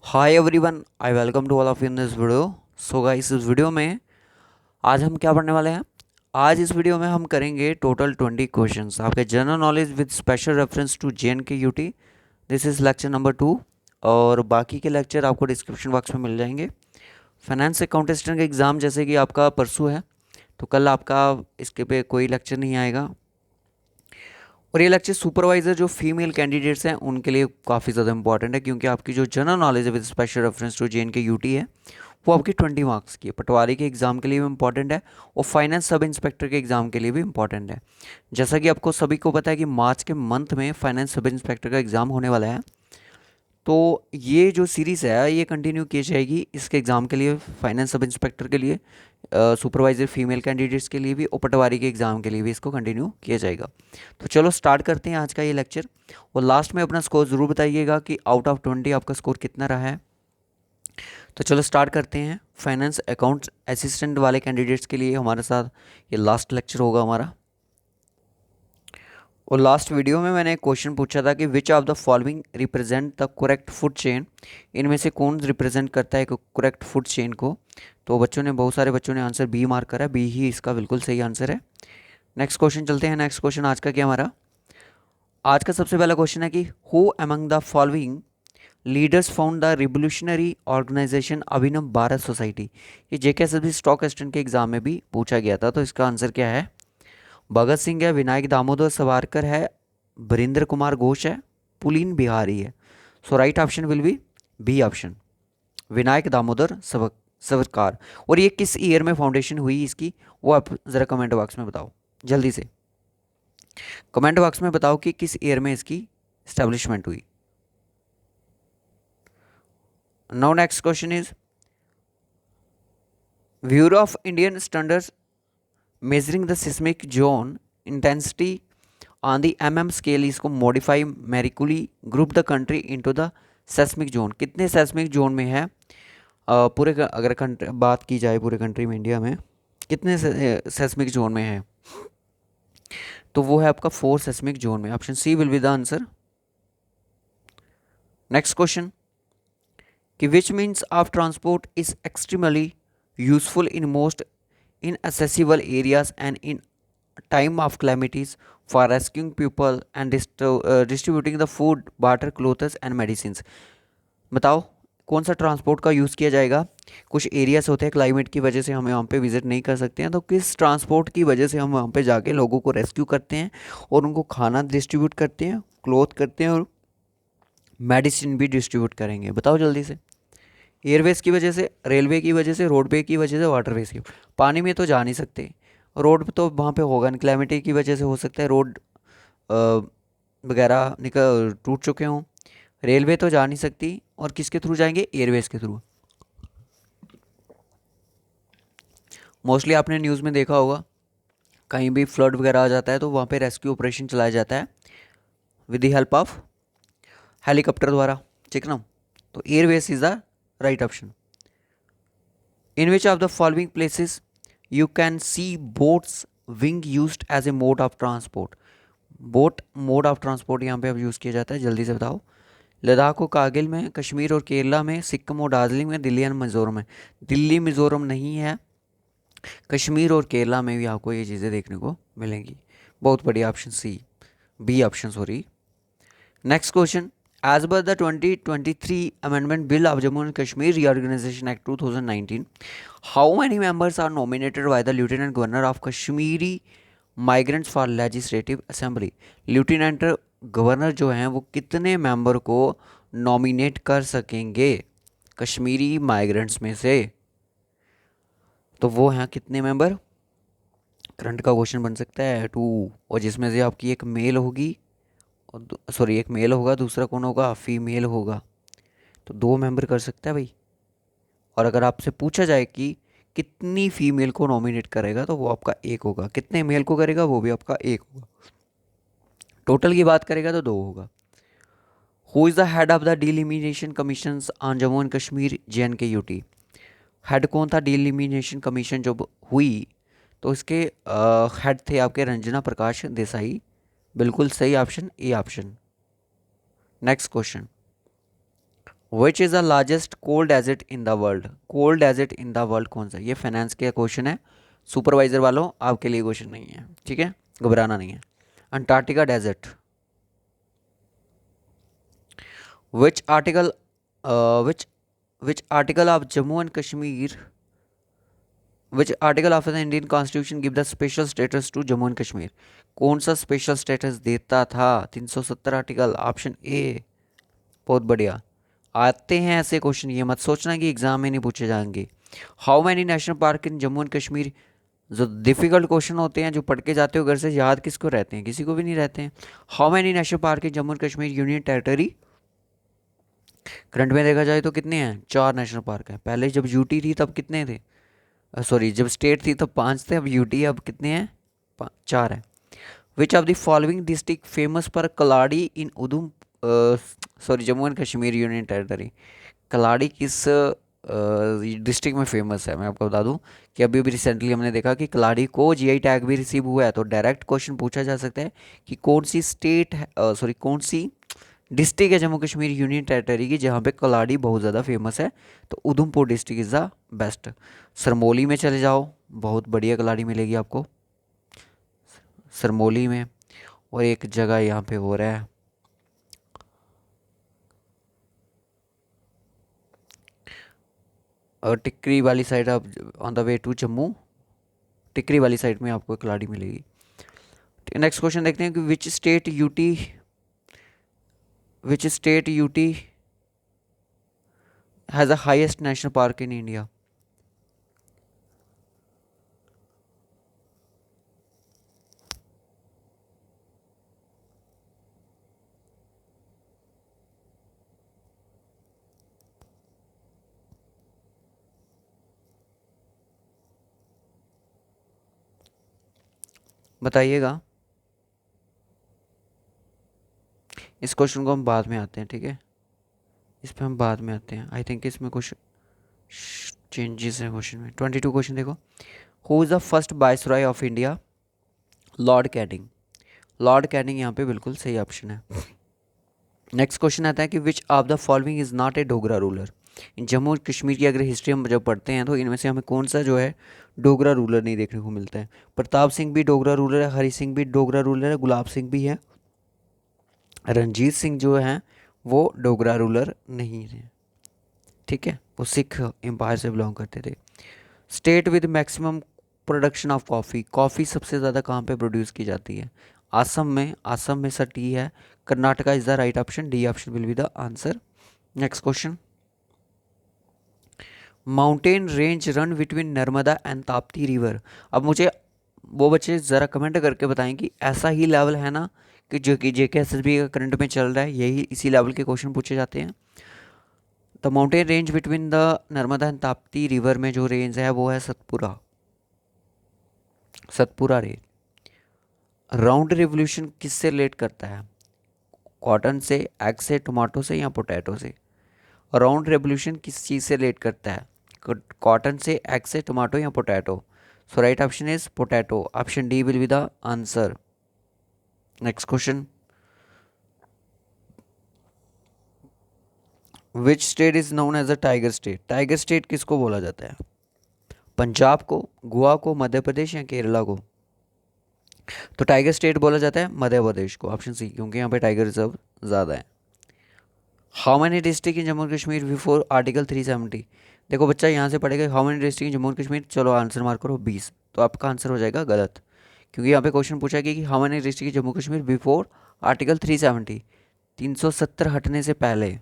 Hi everyone, I welcome to all of in this video. So guys, इस video में आज हम क्या पढ़ने वाले हैं। आज इस वीडियो में हम करेंगे टोटल 20 क्वेश्चंस आपके general knowledge with special reference to JNK UT. This is lecture number 2 और बाकी के लेक्चर आपको डिस्क्रिप्शन बॉक्स में मिल जाएंगे। फाइनेंस अकाउंटेंट का एग्ज़ाम जैसे कि आपका परसों है, तो कल आपका इसके पे कोई लेक्चर नहीं आएगा। और ये लेक्चर सुपरवाइज़र जो फीमेल कैंडिडेट्स हैं उनके लिए काफ़ी ज़्यादा इंपॉर्टेंट है, क्योंकि आपकी जो जनरल नॉलेज है with special reference to JNK UT है वो आपकी 20 मार्क्स की है। पटवारी के एग्ज़ाम के लिए भी इंपॉर्टेंट है और फाइनेंस सब इंस्पेक्टर के एग्ज़ाम के लिए भी इंपॉर्टेंट है। जैसा कि आपको सभी को पता है कि मार्च के मंथ में फाइनेंस सब इंस्पेक्टर का एग्ज़ाम होने वाला है, तो ये जो सीरीज़ है ये कंटिन्यू की जाएगी इसके एग्ज़ाम के लिए, फाइनेंस सब इंस्पेक्टर के लिए, सुपरवाइज़र फीमेल कैंडिडेट्स के लिए भी और पटवारी के एग्ज़ाम के लिए भी इसको कंटिन्यू किया जाएगा। तो चलो स्टार्ट करते हैं आज का ये लेक्चर। और लास्ट में अपना स्कोर ज़रूर बताइएगा कि आउट ऑफ 20 आपका स्कोर कितना रहा है। तो चलो स्टार्ट करते हैं। फाइनेंस अकाउंट्स असिस्टेंट वाले कैंडिडेट्स के लिए हमारे साथ ये लास्ट लेक्चर होगा हमारा। और लास्ट वीडियो में मैंने एक क्वेश्चन पूछा था कि which of the following represent the correct food chain. इनमें से कौन रिप्रेजेंट करता है करेक्ट फूड चेन को। तो बहुत सारे बच्चों ने आंसर बी मार्क करा, बी ही इसका बिल्कुल सही आंसर है। नेक्स्ट क्वेश्चन चलते हैं। नेक्स्ट क्वेश्चन आज का क्या हमारा, आज का सबसे पहला क्वेश्चन है कि who among the following leaders found the revolutionary organisation Abhinav Bharat Society. ये JKSSB स्टॉक एक्सचेंज के एग्जाम में भी पूछा गया था, तो इसका आंसर क्या है। भगत सिंह है, विनायक दामोदर सावरकर है, बरिंदर कुमार घोष है, पुलीन बिहारी है। So right option will be B option, Vinayak Damodar Savarkar. और ये किस ईयर में फाउंडेशन हुई इसकी, वो आप ज़रा कमेंट बॉक्स में बताओ, जल्दी से कमेंट बॉक्स में बताओ कि किस ईयर में इसकी इस्टेब्लिशमेंट हुई। Now next question is Bureau of Indian Standards measuring the seismic zone intensity on the scale इसको modify Mercalli group the country into the seismic zone. कितने सेस्मिक जोन में है अगर बात की जाए पूरे कंट्री में, इंडिया में कितने सेस्मिक जोन में है, तो वो है आपका 4 सेस्मिक जोन में। Option C will be the answer. Next question कि which means of transport is extremely useful in most inaccessible areas and in time of calamities for rescuing people and distributing the food, water, clothes and medicines। बताओ कौन सा transport का use किया जाएगा। कुछ areas होते हैं क्लाइमेट की वजह से हम वहाँ पे विजिट नहीं कर सकते हैं, तो किस ट्रांसपोर्ट की वजह से हम वहाँ पे जाके लोगों को रेस्क्यू करते हैं और उनको खाना डिस्ट्रीब्यूट करते हैं, क्लोथ करते हैं और मेडिसिन भी डिस्ट्रीब्यूट करेंगे। बताओ जल्दी से। एयरवेज की वजह से, रेलवे की वजह से, रोडवे की वजह से, वाटरवेज की। पानी में तो जा नहीं सकते, रोड पे तो वहाँ पे होगा नहीं, क्लैमिटी की वजह से हो सकता है रोड वगैरह निकल टूट चुके हों। रेलवे तो जा नहीं सकती, और किसके थ्रू जाएंगे, एयरवेज के थ्रू। मोस्टली आपने न्यूज़ में देखा होगा, कहीं भी फ्लड वगैरह आ जाता है तो वहाँ पे रेस्क्यू ऑपरेशन चलाया जाता है with the help of helicopter द्वारा, ठीक ना। तो Airways is the right option. In which of the following places you can see boats wing used as a mode of transport। Boat mode of transport यहाँ पे अब use किया जाता है, जल्दी से बताओ। लद्दाख और कारगिल में, कश्मीर और केरला में, सिक्किम और दार्जिलिंग में, दिल्ली और मिज़ोरम में। दिल्ली मिज़ोरम नहीं है, कश्मीर और केरला में भी आपको ये चीज़ें देखने को मिलेंगी। बहुत बढ़िया, option C, B option sorry. Next question, as per the 2023 amendment bill of Jammu and Kashmir Reorganization Act 2019, how many members are nominated by the Lieutenant Governor of Kashmiri migrants for Legislative Assembly। Lieutenant governor जो हैं वो कितने member को nominate कर सकेंगे Kashmiri migrants में से, तो वो हैं कितने मेंबर। करंट का क्वेश्चन बन सकता है 2, और जिसमें से आपकी एक मेल होगी और सॉरी एक मेल होगा, दूसरा कौन होगा, फीमेल होगा। तो 2 मेंबर कर सकता है भाई। और अगर आपसे पूछा जाए कि कितनी फीमेल को नॉमिनेट करेगा, तो वो आपका 1 होगा। कितने मेल को करेगा, वो भी आपका 1 होगा। टोटल की बात करेगा तो 2 होगा। Who is the head of the delimitation commission on Jammu and Kashmir JNK UT। Head कौन था डिलिमिनेशन कमीशन जब हुई, तो इसके हेड थे आपके रंजना प्रकाश देसाई। बिल्कुल सही option, A option. Next question, which is the largest cold desert in the world? Cold desert in the world कौन सा? ये फाइनेंस के क्वेश्चन है, सुपरवाइजर वालों आपके लिए क्वेश्चन नहीं है, ठीक है, घबराना नहीं है। Antarctica desert. Which article which which article of Jammu and Kashmir which article of the Indian constitution give the special status to Jammu and Kashmir? कौन सा स्पेशल स्टेटस देता था? 370 आर्टिकल, ऑप्शन ए। बहुत बढ़िया, आते हैं ऐसे क्वेश्चन, ये मत सोचना कि एग्जाम में नहीं पूछे जाएंगे। How many national park in Jammu and Kashmir? जो डिफिकल्ट क्वेश्चन होते हैं, जो पढ़ के जाते हो घर से, याद किसको रहते हैं? किसी को भी नहीं रहते हैं। How many national park in Jammu and Kashmir union territory? Current में देखा जाए तो कितने हैं? 4 नेशनल पार्क हैं। पहले जब यूटी थी तब कितने थे? सॉरी, जब स्टेट थी तब 5 थे, अब यूटी अब कितने हैं? 4 हैं। Which of the following district famous पर kalari in Udham sorry Jammu and Kashmir union territory? Kalari किस डिस्ट्रिक्ट में फेमस है? मैं आपको बता दूं कि अभी अभी रिसेंटली हमने देखा कि कलाड़ी को जीआई टैग भी रिसीव हुआ है। तो डायरेक्ट क्वेश्चन पूछा जा सकता है कि कौन सी स्टेट है, सॉरी कौन सी डिस्ट्रिक्ट है जम्मू कश्मीर यूनियन टेरिटरी की जहाँ पे कलाड़ी बहुत ज़्यादा फेमस है? तो Udhampur district is the best. Sarmoli में चले जाओ, बहुत बढ़िया कलाड़ी मिलेगी आपको सरमोली में। और एक जगह यहाँ पे हो रहा है, और टिकरी वाली साइड, आप on the way to Jammu, Tikri वाली साइड में आपको कलाड़ी मिलेगी। नेक्स्ट क्वेश्चन देखते हैं कि which state UT has the highest national park in India? बताइएगा। इस क्वेश्चन को हम बाद में आते हैं, ठीक है, इस पे हम बाद में आते हैं। आई थिंक इसमें कुछ चेंजेस हैं क्वेश्चन में। 22 क्वेश्चन देखो। Who is the first viceroy of India? Lord Canning. Lord Canning यहाँ पे बिल्कुल सही ऑप्शन है। नेक्स्ट क्वेश्चन आता है कि which of the following is not a Dogra ruler? In Jammu और कश्मीर की अगर हिस्ट्री हम जब पढ़ते हैं तो इनमें से हमें कौन सा जो है डोगरा रूलर नहीं देखने को मिलता है? प्रताप सिंह भी डोगरा रूलर है, हरि सिंह भी डोगरा रूलर है, गुलाब सिंह भी है, रणजीत सिंह जो हैं वो डोगरा रूलर नहीं है, ठीक है, वो सिख एम्पायर से बिलोंग करते थे। State with maximum production of coffee, coffee सबसे ज़्यादा कहाँ पे प्रोड्यूस की जाती है? असम में, असम में सर टी है। Karnataka is the right option, D option will be the answer. Next question. Mountain range run between Narmada and Tapti river? अब मुझे वो बच्चे ज़रा कमेंट करके बताएं कि ऐसा ही लेवल है ना कि जो कि जेके एसएसबी का करंट में चल रहा है, यही इसी लेवल के क्वेश्चन पूछे जाते हैं। The mountain range between the Narmada and Tapti river में जो रेंज है वो है Satpura, Satpura range. Round revolution किससे रिलेट करता है? कॉटन से, एग से, टमाटो से या पोटैटो से? राउंड रेवोल्यूशन किस चीज़ से रिलेट करता है? कॉटन से, एग से, टमाटो या potato? So right option is potato, option D will be the answer. Next question. Which state is known as a tiger state? Tiger state किसको बोला जाता है? पंजाब को, गोवा को, मध्य प्रदेश या केरला को? तो टाइगर स्टेट बोला जाता है मध्य प्रदेश को, ऑप्शन सी, क्योंकि यहाँ पे टाइगर रिजर्व ज़्यादा है। How many district in Jammu and Kashmir before article 370? देखो बच्चा यहाँ से पढ़ेगा how many district in Jammu and Kashmir, चलो आंसर मार्क करो 20, तो आपका आंसर हो जाएगा गलत, क्योंकि यहाँ पे क्वेश्चन पूछा गया कि how many district in Jammu Kashmir before article 370, 370 हटने से पहले।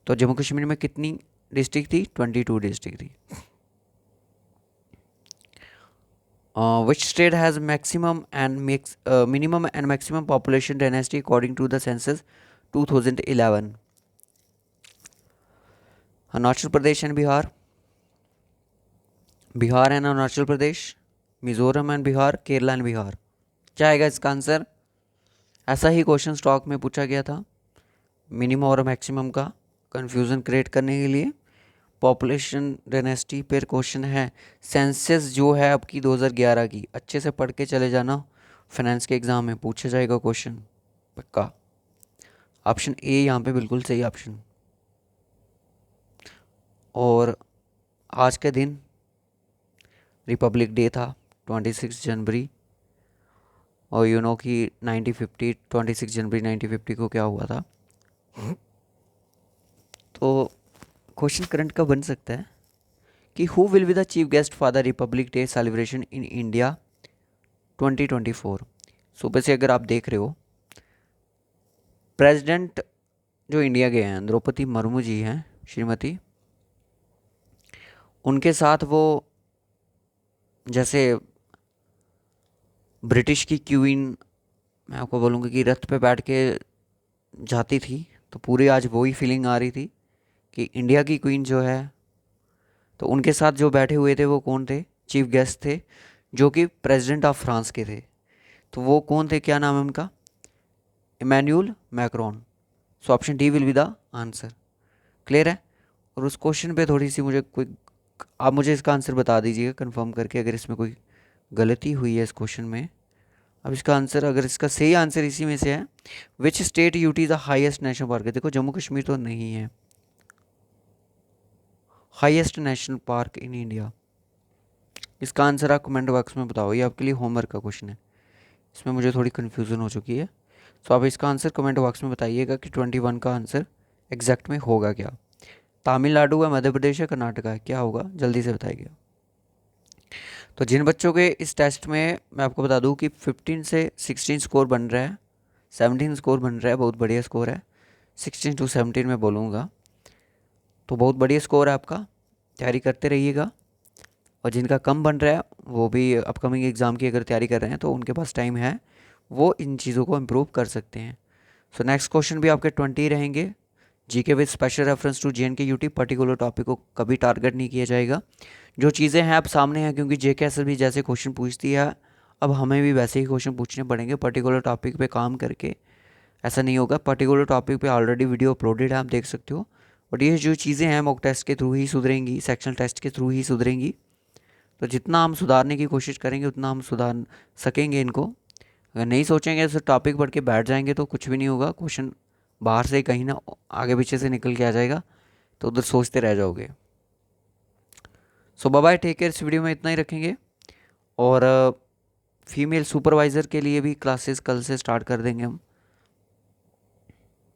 तो जम्मू कश्मीर में कितनी डिस्ट्रिक्ट थी? 22 डिस्ट्रिक्ट थी। Which state has maximum and minimum and maximum population density according to the census 2011? Arunachal Pradesh and Bihar, Bihar and Arunachal Pradesh, Mizoram and Bihar, Kerala and Bihar? क्या आएगा इसका आंसर? ऐसा ही क्वेश्चन स्टॉक में पूछा गया था, मिनिमम और मैक्सिमम का कंफ्यूजन क्रिएट करने के लिए। पॉपुलेशन डेनेसिटी पर क्वेश्चन है। सेंसस जो है आपकी 2011 की, अच्छे से पढ़ के चले जाना, फाइनेंस के एग्ज़ाम में पूछा जाएगा क्वेश्चन पक्का। ऑप्शन ए यहाँ पे बिल्कुल सही ऑप्शन। और आज के दिन रिपब्लिक डे था 26 जनवरी। और यू नो कि 1950 26 जनवरी 1950 को क्या हुआ था। तो क्वेश्चन करंट का बन सकता है कि who will be the chief guest for the Republic day celebration in India 2024। सुबह से अगर आप देख रहे हो, प्रेसिडेंट जो इंडिया के हैं द्रौपदी मुर्मू जी हैं, श्रीमती, उनके साथ वो जैसे ब्रिटिश की क्वीन, मैं आपको बोलूँगी कि रथ पे बैठ के जाती थी, तो पूरी आज वही फीलिंग आ रही थी कि इंडिया की क्वीन जो है। तो उनके साथ जो बैठे हुए थे वो कौन थे, चीफ गेस्ट थे, जो कि प्रेसिडेंट ऑफ फ्रांस के थे। तो वो कौन थे, क्या नाम है उनका, Emmanuel Macron. So option D will be the answer. Clear है। और उस क्वेश्चन पे थोड़ी सी मुझे कोई, आप मुझे इसका आंसर बता दीजिएगा कंफर्म करके अगर इसमें कोई गलती हुई है इस क्वेश्चन में। अब इसका आंसर, अगर इसका सही आंसर इसी में से है, which state UT the highest national park है। देखो जम्मू कश्मीर तो नहीं है highest national park in India. इसका आंसर आप कमेंट बॉक्स में बताओ, ये आपके लिए होमवर्क का क्वेश्चन है, इसमें मुझे थोड़ी कन्फ्यूज़न हो चुकी है। तो आप इसका आंसर कमेंट बॉक्स में बताइएगा कि 21 का आंसर एग्जैक्ट में होगा क्या। तमिलनाडु है, मध्य प्रदेश है, कर्नाटका है, क्या होगा जल्दी से बताइएगा। तो जिन बच्चों के इस टेस्ट में मैं आपको बता दूं कि 15 से 16 स्कोर बन रहा है, 17 स्कोर बन रहा है, बहुत बढ़िया स्कोर है। 16 to 17 में बोलूँगा, तो बहुत बढ़िया स्कोर है आपका, तैयारी करते रहिएगा। और जिनका कम बन रहा है वो भी अपकमिंग एग्ज़ाम की अगर तैयारी कर रहे हैं तो उनके पास टाइम है, वो इन चीज़ों को इम्प्रूव कर सकते हैं। सो नेक्स्ट क्वेश्चन भी आपके 20 रहेंगे। GK with special reference to JNK UT, particular topic को कभी टारगेट नहीं किया जाएगा। जो चीज़ें हैं अब सामने हैं, क्योंकि जेके एस भी जैसे क्वेश्चन पूछती है, अब हमें भी वैसे ही क्वेश्चन पूछने पड़ेंगे पर्टिकुलर टॉपिक पे काम करके। ऐसा नहीं होगा, पर्टिकुलर टॉपिक पे ऑलरेडी वीडियो अपलोडेड है, आप देख सकते हो। और ये जो चीज़ें हैं मॉक टेस्ट के थ्रू ही सुधरेंगी, सेक्शनल टेस्ट के थ्रू ही सुधरेंगी। तो जितना हम सुधारने की कोशिश करेंगे उतना हम सुधार सकेंगे इनको। अगर नहीं सोचेंगे, सिर्फ टॉपिक पढ़ के बैठ जाएंगे तो कुछ भी नहीं होगा, क्वेश्चन बाहर से कहीं ना आगे पीछे से निकल के आ जाएगा, तो उधर सोचते रह जाओगे। सो बाय बाय, टेक केयर। इस वीडियो में इतना ही रखेंगे। और फीमेल सुपरवाइज़र के लिए भी क्लासेस कल से स्टार्ट कर देंगे हम।